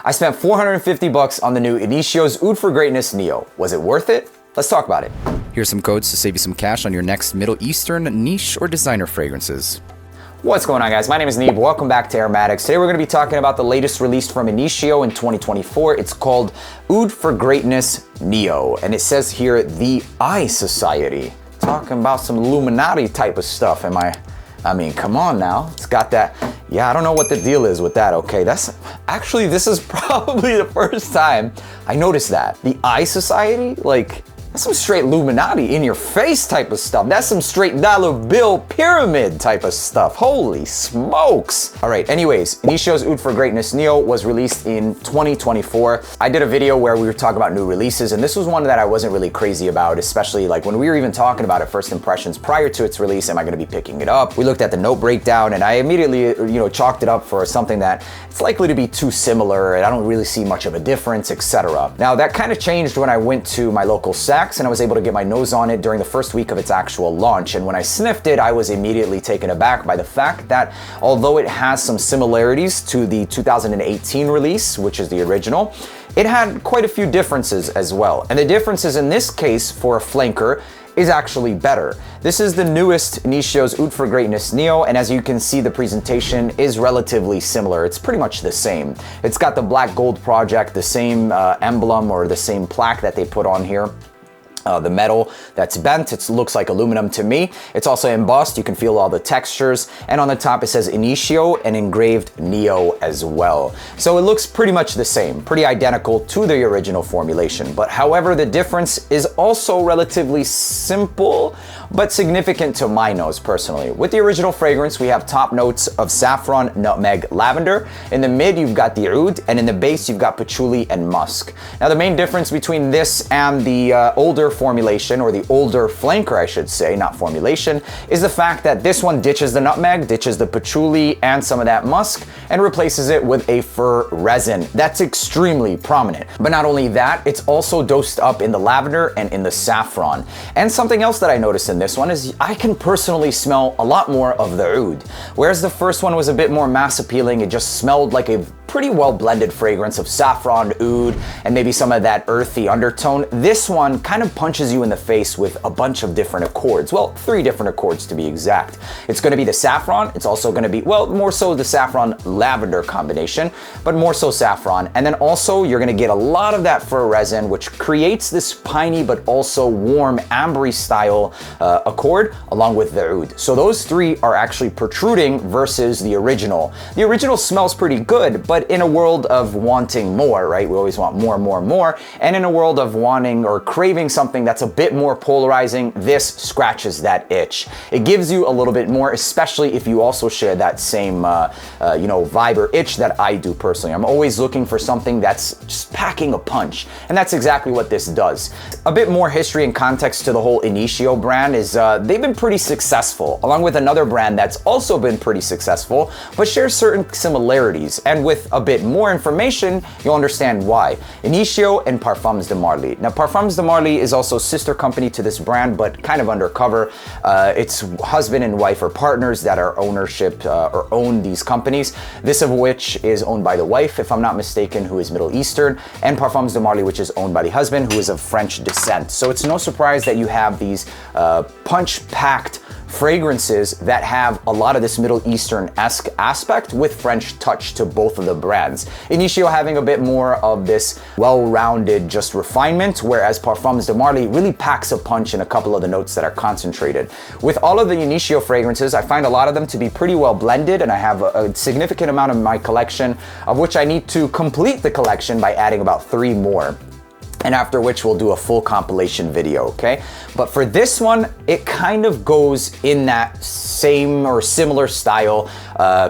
I spent 450 bucks on the new Initio's Oud for Greatness Neo. Was it worth it? Let's talk about it. Here's some codes to save you some cash on your next Middle Eastern niche or designer fragrances. What's going on, guys? My name is Neeb. Welcome back to AROMATIX. Today we're going to be talking about the latest release from Initio in 2024. It's called Oud for Greatness Neo, and it says here, the Eye Society. Talking about some Illuminati type of stuff. I mean, come on now. It's got that. Yeah, I don't know what the deal is with that, okay? This is probably the first time I noticed that. The Eye Society? Like, that's some straight Illuminati in your face type of stuff. That's some straight dollar bill pyramid type of stuff. Holy smokes. All right, anyways, Initio's Oud for Greatness Neo was released in 2024. I did a video where we were talking about new releases, and this was one that I wasn't really crazy about, especially like when we were even talking about it, first impressions prior to its release. Am I gonna be picking it up? We looked at the note breakdown, and I immediately, chalked it up for something that it's likely to be too similar, and I don't really see much of a difference, etc. Now, that kind of changed when I went to my local Saks, and I was able to get my nose on it during the first week of its actual launch. And when I sniffed it, I was immediately taken aback by the fact that although it has some similarities to the 2018 release, which is the original, it had quite a few differences as well. And the differences in this case for a flanker is actually better. This is the newest Initio's Oud for Greatness Neo, and as you can see, the presentation is relatively similar. It's pretty much the same. It's got the black gold project, the same emblem or the same plaque that they put on here. The metal that's bent, it looks like aluminum to me. It's also embossed, you can feel all the textures, and on the top it says Initio and engraved Neo as well. So it looks pretty much the same, pretty identical to the original formulation. But however, the difference is also relatively simple, but significant to my nose personally. With the original fragrance, we have top notes of saffron, nutmeg, lavender. In the mid, you've got the oud, and in the base, you've got patchouli and musk. Now, the main difference between this and the older formulation, or the older flanker, I should say, not formulation, is the fact that this one ditches the nutmeg, ditches the patchouli and some of that musk, and replaces it with a fir resin. That's extremely prominent. But not only that, it's also dosed up in the lavender and in the saffron. And something else that I noticed in this one is I can personally smell a lot more of the oud. Whereas the first one was a bit more mass appealing, it just smelled like a pretty well blended fragrance of saffron, oud, and maybe some of that earthy undertone. This one kind of punches you in the face with a bunch of different accords. Well, 3 different accords to be exact. It's going to be the saffron. It's also going to be, well, more so the saffron lavender combination, but more so saffron. And then also you're going to get a lot of that fir resin, which creates this piney but also warm ambery style accord along with the oud. So those 3 are actually protruding versus the original. The original smells pretty good, but in a world of wanting more, right? We always want more, more, more. And in a world of wanting or craving something that's a bit more polarizing, this scratches that itch. It gives you a little bit more, especially if you also share that same, vibe or itch that I do personally. I'm always looking for something that's just packing a punch. And that's exactly what this does. A bit more history and context to the whole Initio brand is they've been pretty successful, along with another brand that's also been pretty successful, but shares certain similarities. And with a bit more information, you'll understand why. Initio and Parfums de Marly. Now, Parfums de Marly is also sister company to this brand, but kind of undercover. It's husband and wife or partners that are ownership or own these companies. This of which is owned by the wife, if I'm not mistaken, who is Middle Eastern, and Parfums de Marly, which is owned by the husband, who is of French descent. So it's no surprise that you have these punch-packed fragrances that have a lot of this Middle Eastern-esque aspect with French touch to both of the brands. Initio having a bit more of this well-rounded just refinement, whereas Parfums de Marly really packs a punch in a couple of the notes that are concentrated. With all of the Initio fragrances, I find a lot of them to be pretty well blended, and I have a significant amount of my collection, of which I need to complete the collection by adding about 3 more. And after which we'll do a full compilation video, okay? But for this one, it kind of goes in that same or similar style,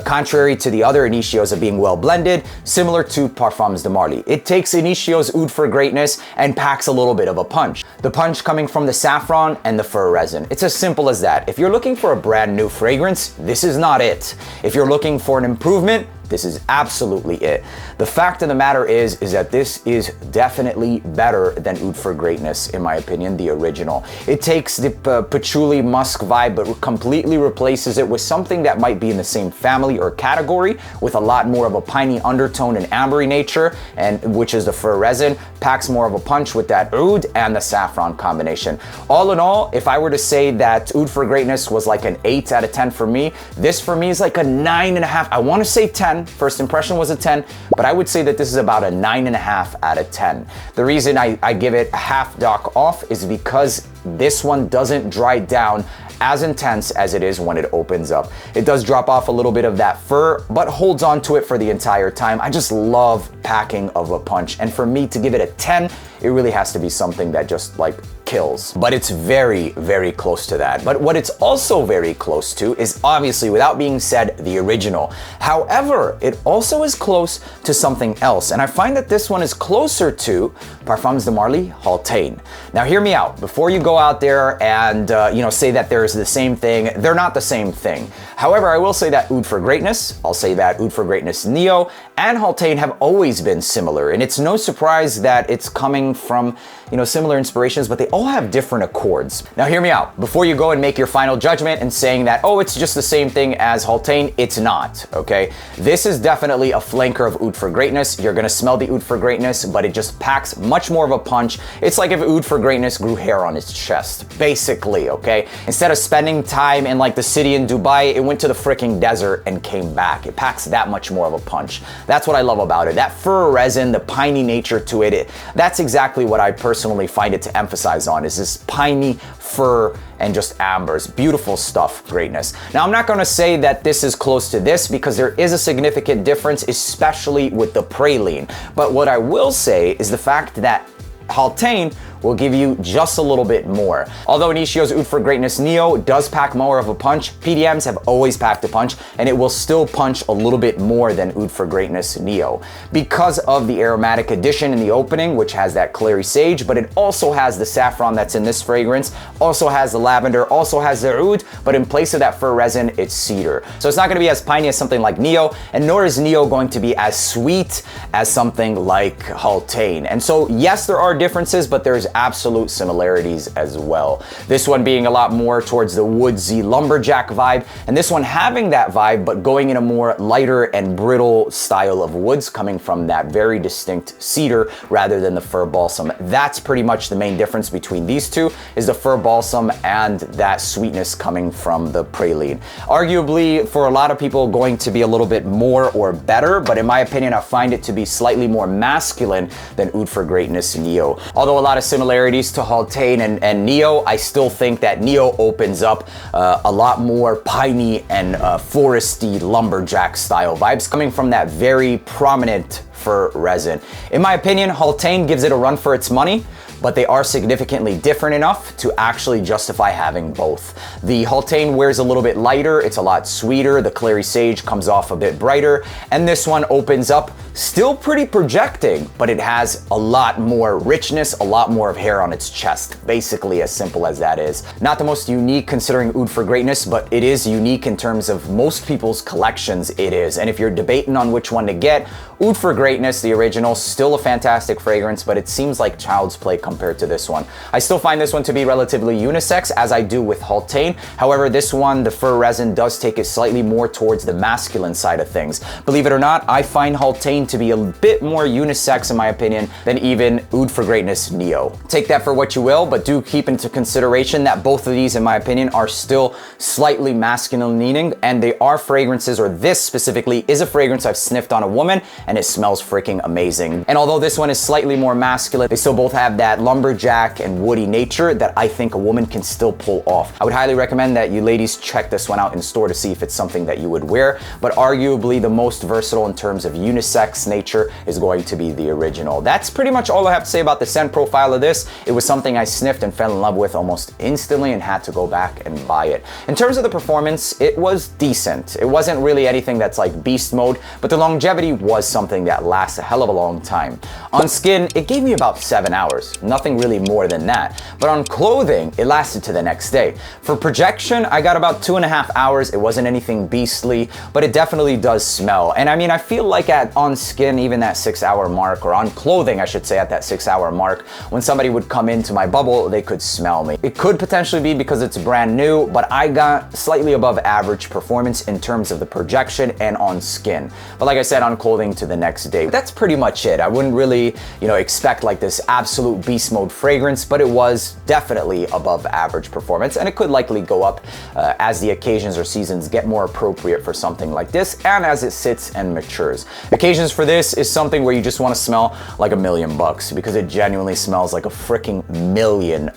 contrary to the other Initios of being well blended, similar to Parfums de Marly. It takes Initio's Oud for Greatness and packs a little bit of a punch. The punch coming from the saffron and the fir resin. It's as simple as that. If you're looking for a brand new fragrance, this is not it. If you're looking for an improvement, This is absolutely it. The fact of the matter is that this is definitely better than Oud for Greatness, in my opinion, the original. It takes the patchouli musk vibe, but completely replaces it with something that might be in the same family or category, with a lot more of a piney undertone and ambery nature, and which is the fir resin. Packs more of a punch with that oud and the saffron combination. All in all, if I were to say that Oud for Greatness was like an 8 out of 10 for me, this for me is like a 9.5. I want to say 10. First impression was a 10, but I would say that this is about a 9.5 out of 10. The reason I give it a half dock off is because this one doesn't dry down as intense as it is when it opens up. It does drop off a little bit of that fur, but holds on to it for the entire time. I just love packing of a punch. And for me to give it a 10, it really has to be something that just like kills. But it's very, very close to that. But what it's also very close to is obviously, without being said, the original. However, it also is close to something else. And I find that this one is closer to Parfums de Marly Haultain. Now hear me out. Before you go out there and say that there's the same thing, they're not the same thing. However, I will say that Oud for Greatness, I'll say that Oud for Greatness Neo and Haultain have always been similar. And it's no surprise that it's coming from, similar inspirations, but they all have different accords. Now hear me out. Before you go and make your final judgment and saying that, oh, it's just the same thing as Haultain, it's not, okay? This is definitely a flanker of Oud for Greatness. You're gonna smell the Oud for Greatness, but it just packs much more of a punch. It's like if Oud for Greatness grew hair on its chest, basically, okay? Instead of spending time in like the city in Dubai, it went to the freaking desert and came back. It packs that much more of a punch. That's what I love about it. That fir resin, the piney nature to it, that's exactly what I personally find it to emphasize on, is this piney fir and just ambers. Beautiful stuff, greatness. Now, I'm not gonna say that this is close to this because there is a significant difference, especially with the praline. But what I will say is the fact that Haultain will give you just a little bit more. Although Initio's Oud for Greatness Neo does pack more of a punch, PDMs have always packed a punch, and it will still punch a little bit more than Oud for Greatness Neo because of the aromatic addition in the opening, which has that clary sage, but it also has the saffron that's in this fragrance, also has the lavender, also has the oud, but in place of that fir resin, it's cedar. So it's not gonna be as piney as something like Neo, and nor is Neo going to be as sweet as something like Haultain. And so yes, there are differences, but there's absolute similarities as well. This one being a lot more towards the woodsy lumberjack vibe, and this one having that vibe, but going in a more lighter and brittle style of woods, coming from that very distinct cedar rather than the fir balsam. That's pretty much the main difference between these two, is the fir balsam and that sweetness coming from the praline. Arguably, for a lot of people, going to be a little bit more or better, but in my opinion, I find it to be slightly more masculine than Oud for Greatness Neo. Although a lot of similarities to Haultain and Neo, I still think that Neo opens up a lot more piney and foresty lumberjack style vibes coming from that very prominent fir resin. In my opinion, Haultain gives it a run for its money, but they are significantly different enough to actually justify having both. The Haultain wears a little bit lighter, it's a lot sweeter, the clary sage comes off a bit brighter, and this one opens up still pretty projecting, but it has a lot more richness, a lot more of hair on its chest. Basically as simple as that is. Not the most unique considering Oud for Greatness, but it is unique in terms of most people's collections, it is. And if you're debating on which one to get, Oud for Greatness, the original, still a fantastic fragrance, but it seems like child's play compared to this one. I still find this one to be relatively unisex, as I do with Haultain. However, this one, the fir resin, does take it slightly more towards the masculine side of things. Believe it or not, I find Haultain to be a bit more unisex, in my opinion, than even Oud for Greatness Neo. Take that for what you will, but do keep into consideration that both of these, in my opinion, are still slightly masculine leaning, and they are fragrances, or this specifically is a fragrance I've sniffed on a woman, and it smells freaking amazing. And although this one is slightly more masculine, they still both have that lumberjack and woody nature that I think a woman can still pull off. I would highly recommend that you ladies check this one out in store to see if it's something that you would wear, but arguably the most versatile in terms of unisex unisex nature is going to be the original. That's pretty much all I have to say about the scent profile of this. It was something I sniffed and fell in love with almost instantly and had to go back and buy it. In terms of the performance, it was decent. It wasn't really anything that's like beast mode, but the longevity was something that lasts a hell of a long time. On skin, it gave me about 7 hours, nothing really more than that. But on clothing, it lasted to the next day. For projection, I got about 2.5 hours. It wasn't anything beastly, but it definitely does smell. And I mean, I feel like on skin, even that 6-hour mark, or on clothing, I should say, at that 6-hour mark, when somebody would come into my bubble, they could smell me. It could potentially be because it's brand new, but I got slightly above average performance in terms of the projection and on skin. But like I said, on clothing to the next day. That's pretty much it. I wouldn't really, expect like this absolute beast mode fragrance, but it was definitely above average performance, and it could likely go up as the occasions or seasons get more appropriate for something like this, and as it sits and matures. Occasions for this is something where you just want to smell like $1 million, because it genuinely smells like a freaking $1 million.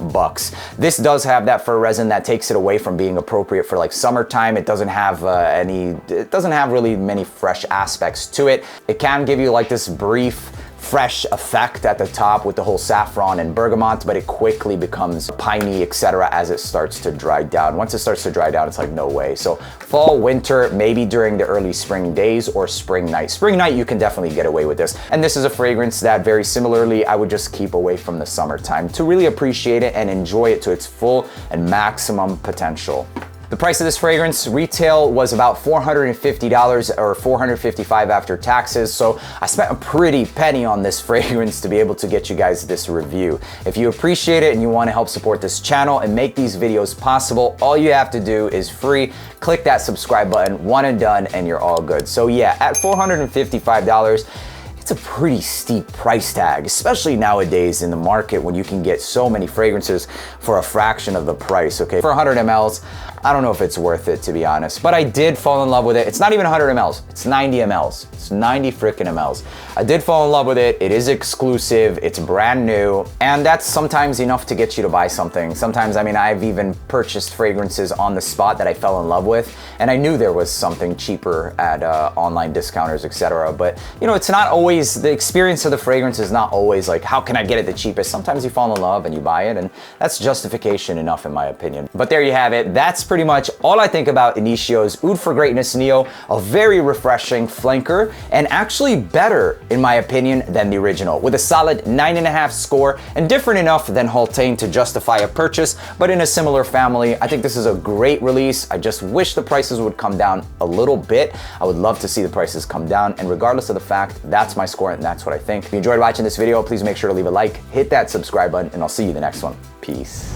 This does have that fir resin that takes it away from being appropriate for like summertime. It doesn't have really many fresh aspects to it. It can give you like this brief fresh effect at the top with the whole saffron and bergamot, but it quickly becomes piney, etc. as it starts to dry down. Once it starts to dry down, it's like, no way. So fall, winter, maybe during the early spring days, or spring night. Spring night, you can definitely get away with this. And this is a fragrance that very similarly, I would just keep away from the summertime to really appreciate it and enjoy it to its full and maximum potential. The price of this fragrance retail was about $450 or $455 after taxes, so I spent a pretty penny on this fragrance to be able to get you guys this review. If you appreciate it and you want to help support this channel and make these videos possible, all you have to do is free. Click that subscribe button, one and done, and you're all good. So yeah, at $455, it's a pretty steep price tag, especially nowadays in the market when you can get so many fragrances for a fraction of the price, okay? For 100 mLs, I don't know if it's worth it, to be honest, but I did fall in love with it. It's not even 100 mLs, it's 90 mLs. It's 90 freaking mLs. I did fall in love with it. It is exclusive, it's brand new, and that's sometimes enough to get you to buy something. Sometimes, I mean, I've even purchased fragrances on the spot that I fell in love with, and I knew there was something cheaper at online discounters, etc. But, it's not always, the experience of the fragrance is not always like, how can I get it the cheapest? Sometimes you fall in love and you buy it, and that's justification enough in my opinion. But there you have it. That's pretty much all I think about Initio's Oud for Greatness Neo, a very refreshing flanker, and actually better, in my opinion, than the original, with a solid 9.5 score, and different enough than Haultain to justify a purchase, but in a similar family. I think this is a great release. I just wish the prices would come down a little bit. I would love to see the prices come down, and regardless of the fact, that's my score, and that's what I think. If you enjoyed watching this video, please make sure to leave a like, hit that subscribe button, and I'll see you in the next one. Peace.